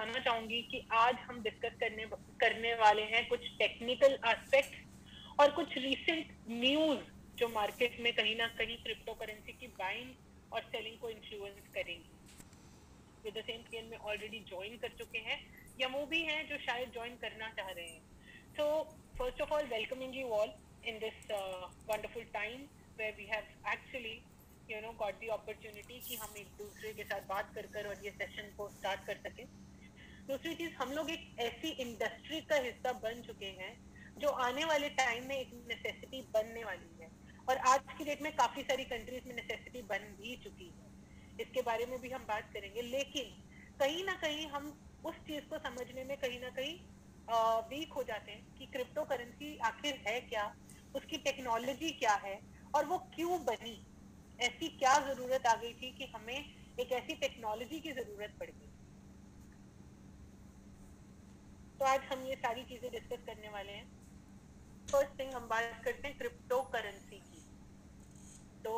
बताना चाहूंगी कि आज हम डिस्कस करने वाले हैं कुछ टेक्निकल एस्पेक्ट और कुछ रीसेंट न्यूज जो मार्केट में कहीं ना कहीं क्रिप्टो करेंसी की बाइंग और सेलिंग को इन्फ्लुएंस करेंगी। विद द सेम स्केल में ऑलरेडी ज्वाइन कर चुके हैं या वो भी हैं जो शायद ज्वाइन करना चाह रहे हैं। So first of all welcoming you all in this wonderful time where we have actually got the opportunity कि हम एक दूसरे के साथ बात कर और ये सेशन को स्टार्ट कर सके। दूसरी चीज, हम लोग एक ऐसी इंडस्ट्री का हिस्सा बन चुके हैं जो आने वाले टाइम में एक नेसेसिटी बनने वाली है और आज की डेट में काफी सारी कंट्रीज में नेसेसिटी बन भी चुकी है। इसके बारे में भी हम बात करेंगे, लेकिन कहीं ना कहीं हम उस चीज को समझने में कहीं ना कहीं वीक हो जाते हैं कि क्रिप्टो करेंसी आखिर है क्या, उसकी टेक्नोलॉजी क्या है और वो क्यों बनी, ऐसी क्या जरूरत आ गई थी कि हमें एक ऐसी टेक्नोलॉजी की जरूरत पड़ गई। तो आज हम ये सारी चीजें डिस्कस करने वाले हैं। फर्स्ट थिंग हम बात करते हैं क्रिप्टो करेंसी की। तो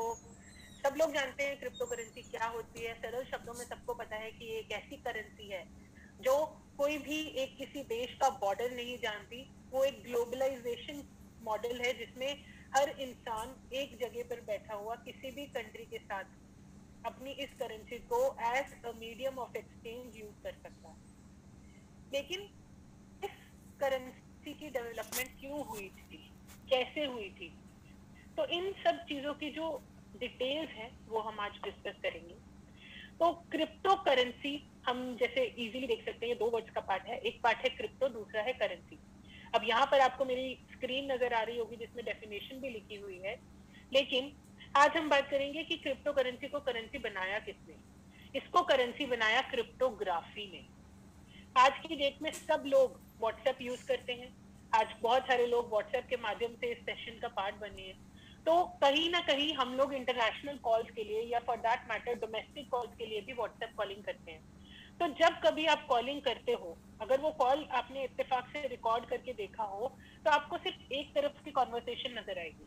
सब लोग जानते हैं क्रिप्टो करेंसी क्या होती है। सरल शब्दों में सबको पता है कि एक ऐसी करेंसी है जो कोई भी एक किसी देश का बॉर्डर नहीं जानती। वो एक ग्लोबलाइजेशन मॉडल है जिसमें हर इंसान एक जगह पर बैठा हुआ किसी भी कंट्री के साथ अपनी इस करेंसी को as a medium of exchange use कर सकता है। लेकिन इस करेंसी की डेवलपमेंट क्यों हुई थी, कैसे हुई थी, तो इन सब चीजों की जो डिटेल्स है वो हम आज डिस्कस करेंगे। तो क्रिप्टो करेंसी हम जैसे इजीली देख सकते हैं, ये दो वर्ड्स का पार्ट है। एक पार्ट है क्रिप्टो, दूसरा है करेंसी। अब यहाँ पर आपको मेरी स्क्रीन नजर आ रही होगी जिसमें डेफिनेशन भी लिखी हुई है, लेकिन आज हम बात करेंगे कि क्रिप्टो करेंसी को करेंसी बनाया किसने। इसको करेंसी बनाया क्रिप्टोग्राफी ने। आज की डेट में सब लोग व्हाट्सएप यूज करते हैं। आज बहुत सारे लोग व्हाट्सएप के माध्यम से इस सेशन का पार्ट बने हैं। तो कहीं ना कहीं हम लोग इंटरनेशनल कॉल्स के लिए या for that matter domestic calls के लिए भी व्हाट्सएप कॉलिंग करते हैं। तो जब कभी आप कॉलिंग करते हो, अगर वो कॉल आपने इत्तेफाक से रिकॉर्ड करके देखा हो तो आपको सिर्फ एक तरफ की कॉन्वर्सेशन नजर आएगी।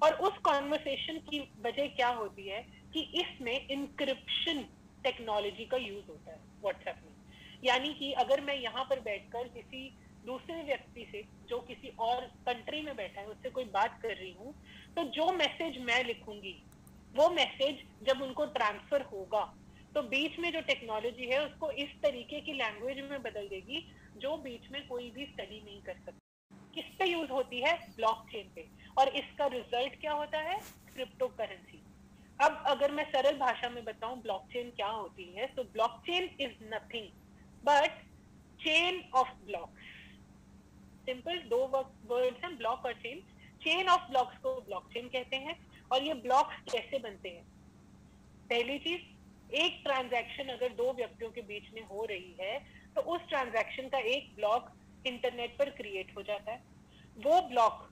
और उस कॉन्वर्सेशन की वजह क्या होती है कि इसमें इंक्रिप्शन टेक्नोलॉजी का यूज होता है व्हाट्सएप में। यानी कि अगर मैं यहाँ पर बैठकर किसी दूसरे व्यक्ति से जो किसी और कंट्री में बैठा है उससे कोई बात कर रही हूँ, तो जो मैसेज मैं लिखूंगी वो मैसेज जब उनको ट्रांसफर होगा तो बीच में जो टेक्नोलॉजी है उसको इस तरीके की लैंग्वेज में बदल देगी जो बीच में कोई भी स्टडी नहीं कर सकता। किस पे यूज होती है? ब्लॉकचेन पे। और इसका रिजल्ट क्या होता है? Crypto currency. अब अगर मैं सरल भाषा में बताऊं ब्लॉकचेन क्या होती है, तो blockchain is nothing but chain of blocks. Simple दो वर्ड्स हैं, ब्लॉक और चेन। चेन ऑफ ब्लॉक्स को ब्लॉकचेन कहते हैं। और ये ब्लॉक्स कैसे बनते हैं? पहली चीज, एक ट्रांजैक्शन अगर दो व्यक्तियों के बीच में हो रही है तो उस ट्रांजैक्शन का एक ब्लॉक इंटरनेट पर क्रिएट हो जाता है। वो ब्लॉक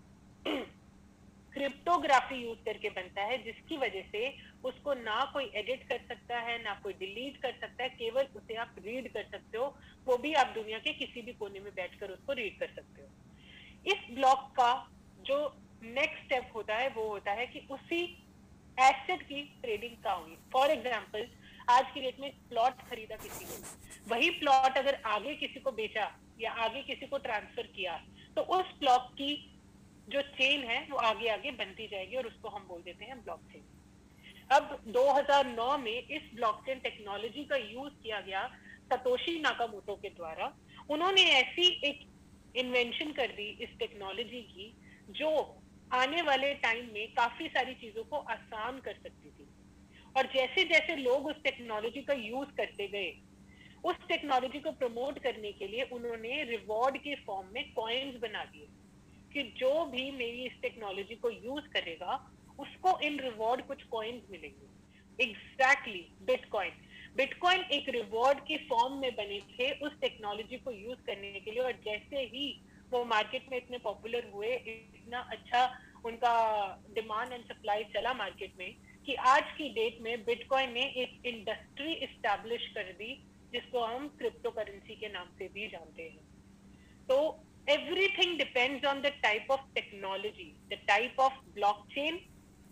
क्रिप्टोग्राफी यूज करके बनता है, जिसकी वजह से उसको ना कोई एडिट कर सकता है ना कोई डिलीट कर सकता है, केवल उसे आप रीड कर सकते हो। वो भी आप दुनिया के किसी भी कोने में बैठकर उसको रीड कर सकते हो। इस ब्लॉक का जो नेक्स्ट स्टेप होता है वो होता है कि उसी एसेट की ट्रेडिंग का हुई। फॉर एग्जाम्पल, आज की डेट में प्लॉट खरीदा किसी ने, वही प्लॉट अगर आगे किसी को बेचा या आगे किसी को ट्रांसफर किया तो उस ब्लॉक की जो चेन है वो आगे आगे बनती जाएगी और उसको हम बोल देते हैं ब्लॉकचेन। अब 2009 में इस ब्लॉकचेन टेक्नोलॉजी का यूज किया गया सतोशी नाकामोटो के द्वारा। उन्होंने ऐसी एक इन्वेंशन कर दी इस टेक्नोलॉजी की जो आने वाले टाइम में काफी सारी चीजों को आसान कर सकती थी। और जैसे जैसे लोग उस टेक्नोलॉजी का यूज करते गए, उस टेक्नोलॉजी को प्रमोट करने के लिए उन्होंने रिवॉर्ड के फॉर्म में कॉइन्स बना दिए कि जो भी मेरी इस टेक्नोलॉजी को यूज करेगा उसको इन रिवॉर्ड कुछ कॉइन्स मिलेंगे। Exactly bitcoin. बिटकॉइन एक रिवॉर्ड के फॉर्म में बने थे उस टेक्नोलॉजी को यूज करने के लिए। और जैसे ही वो मार्केट में इतने पॉपुलर हुए, इतना अच्छा उनका डिमांड एंड सप्लाई चला मार्केट में, कि आज की डेट में बिटकॉइन ने एक इंडस्ट्री इस्टेब्लिश कर दी जिसको हम क्रिप्टो करेंसी के नाम से भी जानते हैं। तो everything depends on the type of technology, the type of blockchain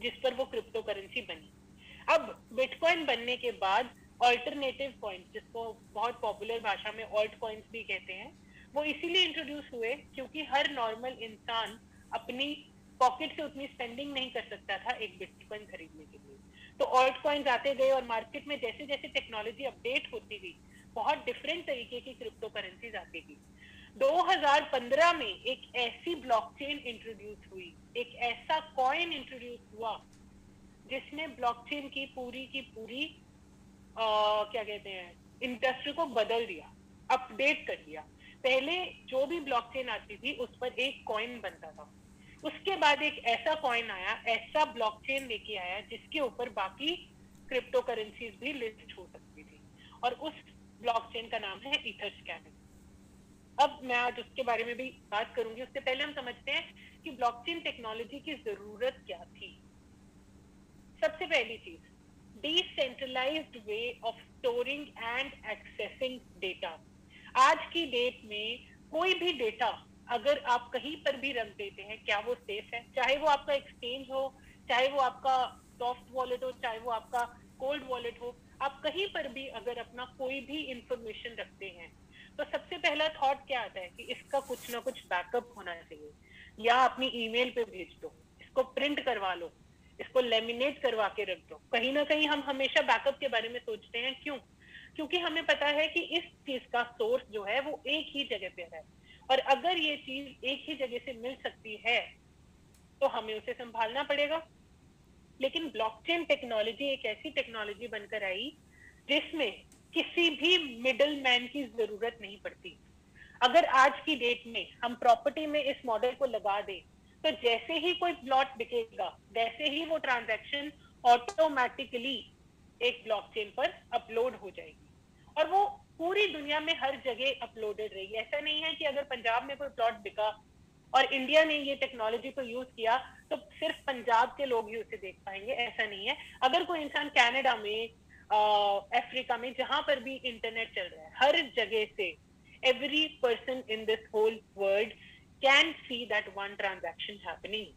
जिस पर वो क्रिप्टो करेंसी बनी। अब बिटकॉइन बनने के बाद ऑल्टरनेटिव कॉइन्स, जिसको बहुत पॉपुलर भाषा में ऑल्ट कॉइन्स भी कहते हैं, वो इसीलिए इंट्रोड्यूस हुए क्योंकि हर नॉर्मल इंसान अपनी पॉकेट से उतनी स्पेंडिंग नहीं कर सकता था एक बिटकॉइन खरीदने के लिए। तो ऑल्ट कॉइन्स आते गए और मार्केट में जैसे जैसे टेक्नोलॉजी अपडेट होती गई, बहुत डिफरेंट तरीके की क्रिप्टो करेंसीज आती गई। 2015 में एक ऐसी ब्लॉकचेन इंट्रोड्यूस हुई, एक ऐसा कॉइन इंट्रोड्यूस हुआ जिसने ब्लॉकचेन की पूरी क्या कहते हैं, इंडस्ट्री को बदल दिया, अपडेट कर दिया। पहले जो भी ब्लॉकचेन आती थी उस पर एक कॉइन बनता था, उसके बाद एक ऐसा कॉइन आया, ऐसा ब्लॉकचेन लेके आया जिसके ऊपर बाकी क्रिप्टो करेंसीज भी लिस्ट हो सकती थी, और उस ब्लॉकचेन का नाम है इथरस्कैन। अब मैं आज उसके बारे में भी बात करूंगी, उससे पहले हम समझते हैं कि ब्लॉकचेन टेक्नोलॉजी की जरूरत क्या थी। सबसे पहली चीज, decentralized way of storing and accessing data. आज की डेट में कोई भी डेटा अगर आप कहीं पर भी रख देते हैं, क्या वो सेफ है? चाहे वो आपका एक्सचेंज हो, चाहे वो आपका सॉफ्ट वॉलेट हो, चाहे वो आपका कोल्ड वॉलेट हो, आप कहीं पर भी अगर अपना कोई भी इंफॉर्मेशन रखते हैं तो सबसे पहला थॉट क्या आता है कि इसका कुछ ना कुछ बैकअप होना चाहिए, या अपनी ईमेल पे भेज दो, इसको प्रिंट करवा लो, इसको लेमिनेट करवा के रख दो। कहीं ना कहीं हम हमेशा बैकअप के बारे में सोचते हैं, क्यों? क्योंकि हमें पता है कि इस चीज का सोर्स जो है वो एक ही जगह पे है, और अगर ये चीज एक ही जगह से मिल सकती है तो हमें उसे संभालना पड़ेगा। लेकिन ब्लॉकचेन टेक्नोलॉजी एक ऐसी टेक्नोलॉजी बनकर आई जिसमें किसी भी मिडल मैन की जरूरत नहीं पड़ती। अगर आज की डेट में हम प्रॉपर्टी में इस मॉडल को लगा दें तो जैसे ही कोई प्लॉट बिकेगा वैसे ही वो ट्रांजैक्शन ऑटोमेटिकली एक ब्लॉकचेन पर अपलोड हो जाएगी, और वो पूरी दुनिया में हर जगह अपलोडेड रहेगी। ऐसा नहीं है कि अगर पंजाब में कोई प्लॉट बिका और इंडिया ने ये टेक्नोलॉजी को यूज किया तो सिर्फ पंजाब के लोग ही उसे देख पाएंगे, ऐसा नहीं है। अगर कोई इंसान कनाडा में, अफ्रीका में, जहां पर भी इंटरनेट चल रहा है, हर जगह से every person in this whole world can see that one transaction happening,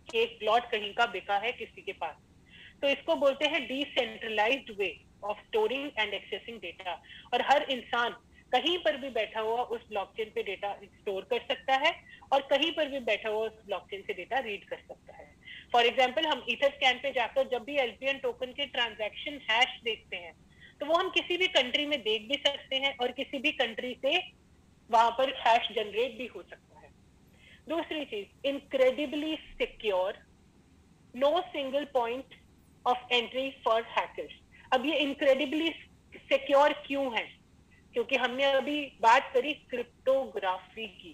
कि एक प्लॉट कहीं का बिका है किसी के पास। तो इसको बोलते हैं decentralized way of storing and accessing data, और हर इंसान कहीं पर भी बैठा हुआ उस ब्लॉकचेन पे डेटा स्टोर कर सकता है और कहीं पर भी बैठा हुआ उस ब्लॉकचेन से डेटा रीड कर सकता है। फॉर एग्जाम्पल, हम इथरस्कैन पे जाकर जब भी एलपीएन टोकन के ट्रांजैक्शन हैश देखते हैं तो वो हम किसी भी कंट्री में देख भी सकते हैं और किसी भी कंट्री से वहां पर हैश जनरेट भी हो सकता है। दूसरी चीज, incredibly secure, no single point of entry for hackers. अब ये इनक्रेडिबली सिक्योर क्यों है? क्योंकि हमने अभी बात करी क्रिप्टोग्राफी की।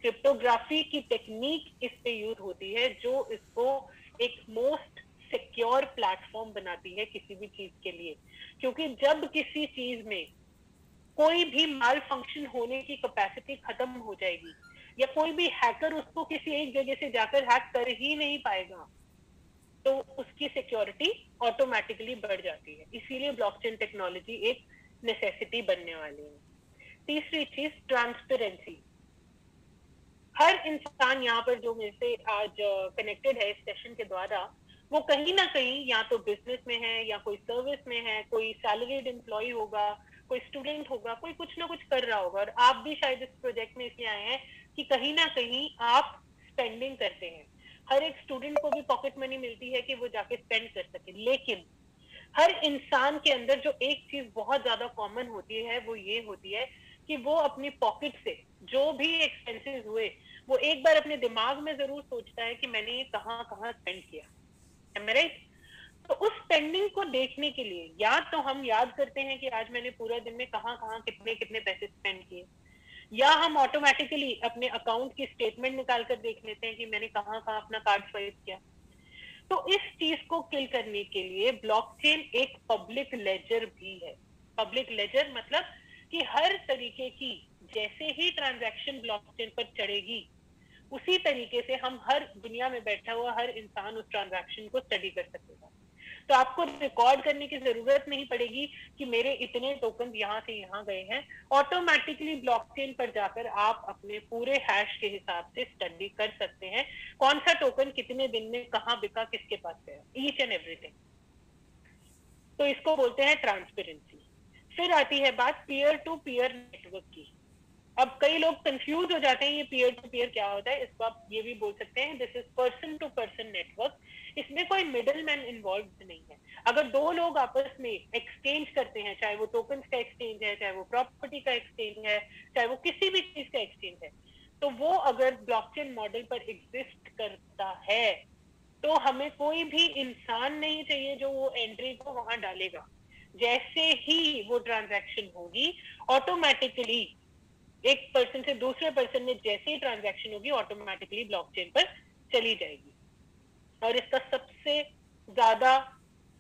क्रिप्टोग्राफी की टेक्निक इस पे यूज होती है जो इसको एक मोस्ट सिक्योर प्लेटफॉर्म बनाती है किसी भी चीज के लिए। क्योंकि जब किसी चीज में कोई भी माल फंक्शन होने की कैपेसिटी खत्म हो जाएगी, या कोई भी हैकर उसको किसी एक जगह से जाकर हैक कर ही नहीं पाएगा, तो उसकी सिक्योरिटी ऑटोमेटिकली बढ़ जाती है। इसीलिए ब्लॉकचेन टेक्नोलॉजी एक नेसेसिटी बनने वाली है। तीसरी चीज, ट्रांसपेरेंसी। हर इंसान यहाँ पर जो मेरे से आज कनेक्टेड है इस सेशन के द्वारा, वो कहीं ना कहीं या तो बिजनेस में है, या कोई सर्विस में है, कोई सैलरीड एम्प्लॉय होगा, कोई स्टूडेंट होगा, कोई कुछ ना कुछ कर रहा होगा। और आप भी शायद इस प्रोजेक्ट में इसलिए आए हैं कि कहीं ना कहीं आप स्पेंडिंग करते हैं। हर एक स्टूडेंट को भी पॉकेट मनी मिलती है कि वो जाके स्पेंड कर सके, लेकिन हर इंसान के अंदर जो एक चीज बहुत ज्यादा कॉमन होती है वो ये होती है कि वो अपनी पॉकेट से जो भी एक्सपेंसेस हुए वो एक बार अपने दिमाग में जरूर सोचता है कि मैंने ये कहाँ कहाँ स्पेंड किया। Am I right? तो उस स्पेंडिंग को देखने के लिए या तो हम याद करते हैं कि आज मैंने पूरा दिन में कहाँ कहाँ कितने कितने पैसे स्पेंड किए, या हम ऑटोमेटिकली अपने अकाउंट की स्टेटमेंट निकाल कर देख लेते हैं कि मैंने कहाँ कहाँ अपना कार्ड स्वाइप किया। तो इस चीज को किल करने के लिए ब्लॉकचेन एक पब्लिक लेजर भी है। पब्लिक लेजर मतलब कि हर तरीके की जैसे ही ट्रांजैक्शन ब्लॉकचेन पर चढ़ेगी उसी तरीके से हम हर दुनिया में बैठा हुआ हर इंसान उस ट्रांजैक्शन को स्टडी कर सकेगा। तो आपको रिकॉर्ड करने की जरूरत नहीं पड़ेगी कि मेरे इतने टोकन यहाँ से यहाँ गए हैं। ऑटोमेटिकली ब्लॉकचेन पर जाकर आप अपने पूरे हैश के हिसाब से स्टडी कर सकते हैं, कौन सा टोकन कितने दिन में कहाँ बिका, किसके पास गया, ईच एंड एवरीथिंग। तो इसको बोलते हैं ट्रांसपेरेंसी। फिर आती है बात पीयर टू पीयर नेटवर्क की। अब कई लोग कंफ्यूज हो जाते हैं ये पीयर टू पीयर क्या होता है। इसको आप ये भी बोल सकते हैं this is person to person network. इसमें कोई मिडिल मैन इन्वॉल्व नहीं है। अगर दो लोग आपस में एक्सचेंज करते हैं, चाहे वो टोकन का एक्सचेंज है, चाहे वो प्रॉपर्टी का एक्सचेंज है, चाहे वो किसी भी चीज का एक्सचेंज है, तो वो अगर ब्लॉकचेन मॉडल पर एग्जिस्ट करता है तो हमें कोई भी इंसान नहीं चाहिए जो वो एंट्री को वहां डालेगा। जैसे ही वो ट्रांजैक्शन होगी ऑटोमेटिकली एक पर्सन से दूसरे पर्सन में जैसे ही ट्रांजैक्शन होगी ऑटोमेटिकली ब्लॉकचेन पर चली जाएगी। और इसका सबसे ज्यादा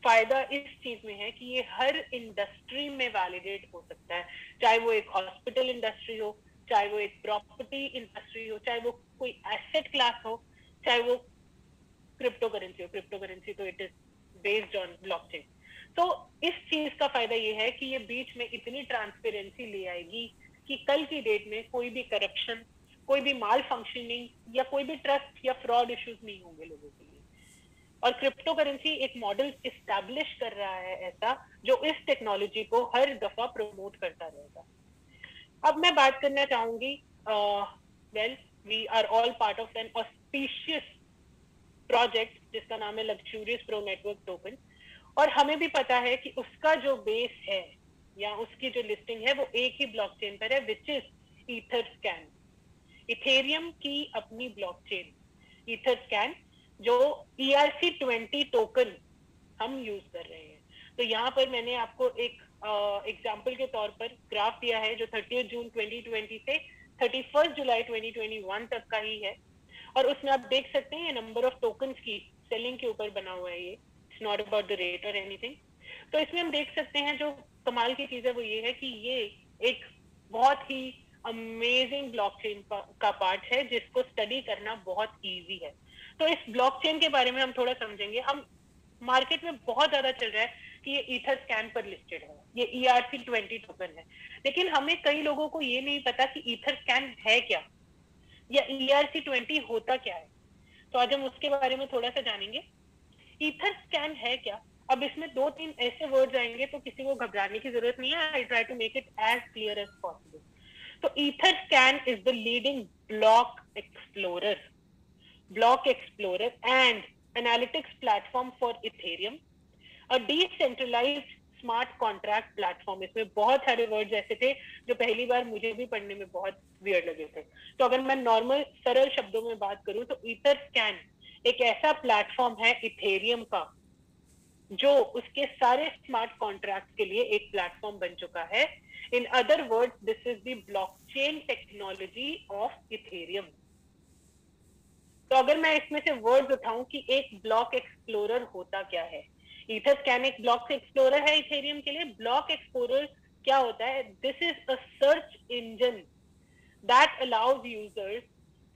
फायदा इस चीज में है कि ये हर इंडस्ट्री में वैलिडेट हो सकता है, चाहे वो एक हॉस्पिटल इंडस्ट्री हो, चाहे वो एक प्रॉपर्टी इंडस्ट्री हो, चाहे वो कोई एसेट क्लास हो, चाहे वो क्रिप्टो करेंसी हो। क्रिप्टो करेंसी तो it is based on blockchain. तो इस चीज का फायदा ये है कि ये बीच में इतनी ट्रांसपेरेंसी ले आएगी कि कल की डेट में कोई भी करप्शन, कोई भी माल फंक्शनिंग या कोई भी ट्रस्ट या फ्रॉड इश्यूज नहीं होंगे लोगों के लिए। और क्रिप्टो करेंसी एक मॉडल इस्टेब्लिश कर रहा है ऐसा जो इस टेक्नोलॉजी को हर दफा प्रमोट करता रहेगा। अब मैं बात करना चाहूंगी, well we are all part of an auspicious project जिसका नाम है लक्सुरियस प्रो नेटवर्क टोकन। और हमें भी पता है कि उसका जो बेस है या उसकी जो लिस्टिंग है वो एक ही ब्लॉकचेन पर है, विच इज ईथरस्कैन। इथेरियम की अपनी ब्लॉकचेन ईथरस्कैन जो ERC-20 टोकन हम यूज कर रहे हैं। तो यहाँ पर मैंने आपको एक एग्जाम्पल के तौर पर ग्राफ दिया है जो 30 जून 2020 से 31 जुलाई 2021 तक का ही है। और उसमें आप देख सकते हैं ये नंबर ऑफ टोकन्स की सेलिंग के ऊपर बना हुआ है। ये it's not about the rate और एनीथिंग। तो इसमें हम देख सकते हैं जो कमाल की चीज है वो ये है कि ये एक बहुत ही अमेजिंग ब्लॉकचेन का पार्ट है जिसको स्टडी करना बहुत इजी है। तो इस ब्लॉकचेन के बारे में हम थोड़ा समझेंगे। हम मार्केट में बहुत ज्यादा चल रहा है कि ये ईथरस्कैन पर लिस्टेड है, ये ERC-20 टोकन है, लेकिन हमें कई लोगों को ये नहीं पता कि ईथरस्कैन है क्या या ERC-20 होता क्या है। तो आज हम उसके बारे में थोड़ा सा जानेंगे। ईथरस्कैन है क्या? अब इसमें दो तीन ऐसे वर्ड्स आएंगे तो किसी को घबराने की जरूरत नहीं है। I try to make it as clear as possible. तो Etherscan is the leading block explorer and analytics platform for Ethereum, a decentralized smart contract platform। इसमें बहुत सारे वर्ड्स ऐसे थे जो पहली बार मुझे भी पढ़ने में बहुत वियर्ड लगे थे। तो अगर मैं नॉर्मल सरल शब्दों में बात करूं तो ईथरस्कैन एक ऐसा प्लेटफॉर्म है इथेरियम का जो उसके सारे स्मार्ट कॉन्ट्रैक्ट के लिए एक प्लेटफॉर्म बन चुका है। In other words this is the blockchain technology of Ethereum. तो अगर मैं इसमें से वर्ड्स उठाऊं कि एक ब्लॉक एक्सप्लोरर होता क्या है, ईथरस्कैन एक ब्लॉक एक्सप्लोरर है इथेरियम के लिए। ब्लॉक एक्सप्लोरर क्या होता है? This is a search engine that allows users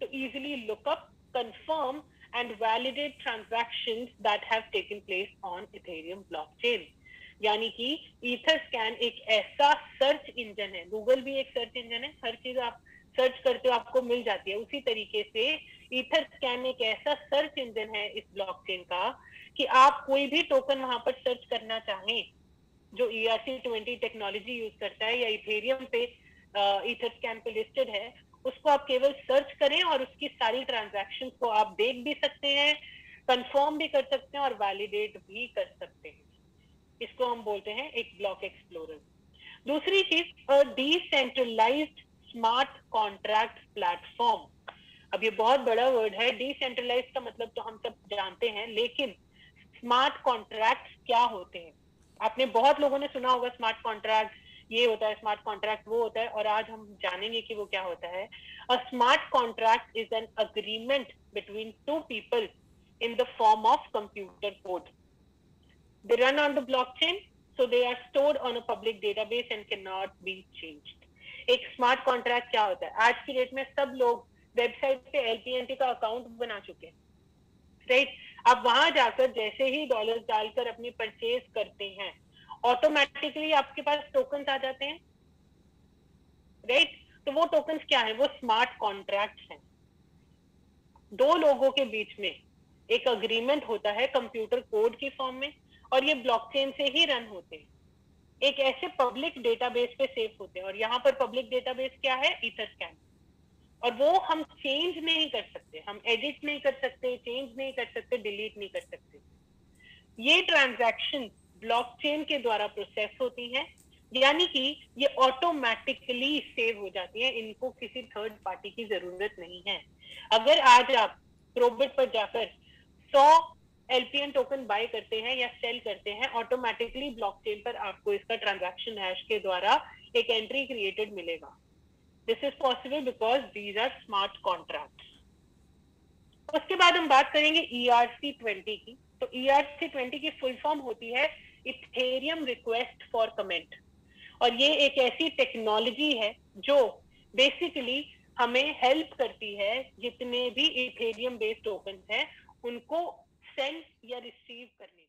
to easily look up, confirm and validate transactions that have taken place on Ethereum blockchain। यानी कि ईथरस्कैन एक ऐसा सर्च इंजन है, गूगल भी एक सर्च इंजन है, हर चीज आप सर्च करते हो आपको मिल जाती है, उसी तरीके से ईथरस्कैन एक ऐसा सर्च इंजन है इस ब्लॉकचेन का कि आप कोई भी टोकन वहां पर सर्च करना चाहें जो ERC-20 टेक्नोलॉजी यूज करता है या इथेरियम पे ईथरस्कैन पे लिस्टेड है, उसको आप केवल सर्च करें और उसकी सारी ट्रांजैक्शंस को आप देख भी सकते हैं, कंफर्म भी कर सकते हैं और वैलिडेट भी कर सकते हैं। इसको हम बोलते हैं एक ब्लॉक एक्सप्लोरर। दूसरी चीज, डिसेंट्रलाइज्ड स्मार्ट कॉन्ट्रैक्ट प्लेटफॉर्म। अब ये बहुत बड़ा वर्ड है। डिसेंट्रलाइज्ड का मतलब तो हम सब जानते हैं, लेकिन स्मार्ट कॉन्ट्रैक्ट क्या होते हैं? आपने बहुत लोगों ने सुना होगा स्मार्ट कॉन्ट्रैक्ट ये होता है, स्मार्ट कॉन्ट्रैक्ट वो होता है, और आज हम जानेंगे कि वो क्या होता है। A smart contract is an agreement between two people in the form of computer code. They run on the blockchain, so they are stored on a public database and can not be changed. एक smart contract क्या होता है? आज की date में सब लोग website पे LPNT का अकाउंट बना चुके हैं, राइट? आप वहां जाकर जैसे ही डॉलर्स डालकर अपनी परचेज करते हैं, ऑटोमेटिकली आपके पास टोकन्स आ जाते हैं, राइट? तो वो टोकन्स क्या है? वो स्मार्ट कॉन्ट्रैक्ट्स हैं। दो लोगों के बीच में एक अग्रीमेंट होता है कंप्यूटर कोड की फॉर्म में, और ये ब्लॉकचेन से ही रन होते हैं, एक ऐसे पब्लिक डेटाबेस पे सेव होते हैं। और यहाँ पर पब्लिक डेटाबेस क्या है? ईथरस्कैन। और वो हम चेंज नहीं कर सकते, हम एडिट नहीं कर सकते, चेंज नहीं कर सकते, डिलीट नहीं कर सकते। ये ट्रांजैक्शन ब्लॉकचेन के द्वारा प्रोसेस होती है, यानी कि ये ऑटोमेटिकली सेव हो जाती है, इनको किसी थर्ड पार्टी की जरूरत नहीं है। अगर आज आप प्रोबिट पर जाकर 100 एलपीएन टोकन बाय करते हैं या सेल करते हैं, ऑटोमेटिकली ब्लॉकचेन पर आपको इसका ट्रांजैक्शन हैश के द्वारा एक एंट्री क्रिएटेड मिलेगा। This is possible because these are smart contracts. उसके बाद हम बात करेंगे ERC-20 की। तो ERC-20 की फुल फॉर्म होती है इथेरियम रिक्वेस्ट फॉर कमेंट, और ये एक ऐसी टेक्नोलॉजी है जो बेसिकली हमें हेल्प करती है जितने भी इथेरियम बेस्ड टोकन हैं उनको सेंड या रिसीव करने